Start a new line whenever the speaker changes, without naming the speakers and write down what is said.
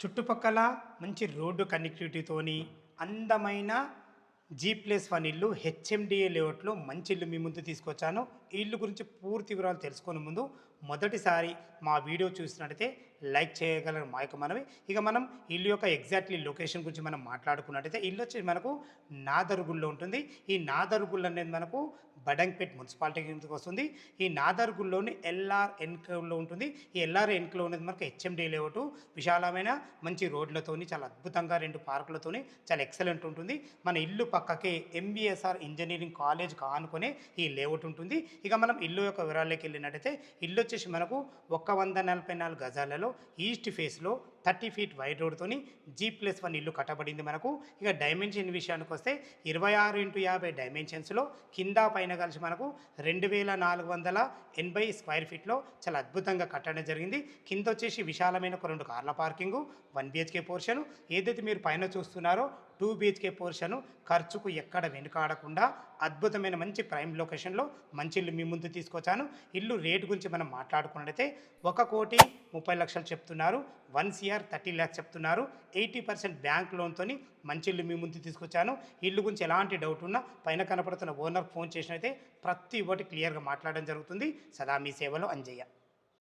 చుట్టుపక్కల మంచి రోడ్డు కనెక్టివిటీతోని అందమైన జీ+1 ఇల్లు హెచ్ఎండిఏ లేఅవుట్లో మంచి ఇల్లు మీ ముందు తీసుకొచ్చాను. ఈ ఇల్లు గురించి పూర్తి వివరాలు తెలుసుకునే ముందు మొదటిసారి మా వీడియో చూసినట్టయితే లైక్ చేయగలరు మా యొక్క మనవి. ఇక మనం ఇల్లు యొక్క ఎగ్జాక్ట్లీ లొకేషన్ గురించి మనం మాట్లాడుకున్నట్టయితే ఇల్లు వచ్చి మనకు నాదర్గుల్లో ఉంటుంది. ఈ నాదర్గుల్ అనేది మనకు బడంగ్పేట్ మున్సిపాలిటీ కిందకి వస్తుంది. ఈ నాదర్గుల్లోని ఎల్ఆర్ ఎన్క్లేవ్లో ఉంటుంది. ఈ ఎల్ఆర్ ఎన్క్లేవ్ అనేది మనకు హెచ్ఎండి లేఅవుట్ విశాలమైన మంచి రోడ్లతోని చాలా అద్భుతంగా 2 పార్కులతోని చాలా ఎక్సలెంట్ ఉంటుంది. మన ఇల్లు పక్కకే ఎంబీఎస్ఆర్ ఇంజనీరింగ్ కాలేజ్ ఆనుకునే ఈ లేఅవుట్ ఉంటుంది. ఇక మనం ఇల్లు యొక్క వివరాల్లోకి వెళ్ళినట్టయితే ఇల్లు వచ్చేసి మనకు 144 గజాలలో ఈస్ట్ ఫేస్లో 30 ఫీట్ వైడ్ రోడ్తోని జీ+1 ఇల్లు కట్టబడింది మనకు. ఇక డైమెన్షన్ విషయానికి వస్తే 26x50 డైమెన్షన్స్లో కింద పైన కలిసి మనకు 2480 స్క్వేర్ ఫీట్లో చాలా అద్భుతంగా కట్టడం జరిగింది. కింద వచ్చేసి విశాలమైన ఒక 2 కార్ల పార్కింగు, 1 బిహెచ్కే పోర్షను, ఏదైతే మీరు పైన చూస్తున్నారో 2 బిహెచ్కే పోర్షను ఖర్చుకు ఎక్కడ వెనుకాడకుండా అద్భుతమైన మంచి ప్రైమ్ లొకేషన్లో మంచి ఇల్లు మీ ముందు తీసుకొచ్చాను. ఇల్లు రేటు గురించి మనం మాట్లాడుకున్నట్టయితే 1,30,00,000 చెప్తున్నారు, 1,30,00,000 చెప్తున్నారు. 80% బ్యాంక్ లోన్తో మంచి ఇల్లు మీ ముందు తీసుకొచ్చాను. ఇల్లు గురించి ఎలాంటి డౌట్ ఉన్నా పైన కనపడుతున్న ఓనర్ ఫోన్ చేసినైతే ప్రతి ఒక్కటి క్లియర్గా మాట్లాడడం జరుగుతుంది. సదా మీ సేవలో అంజయ్య.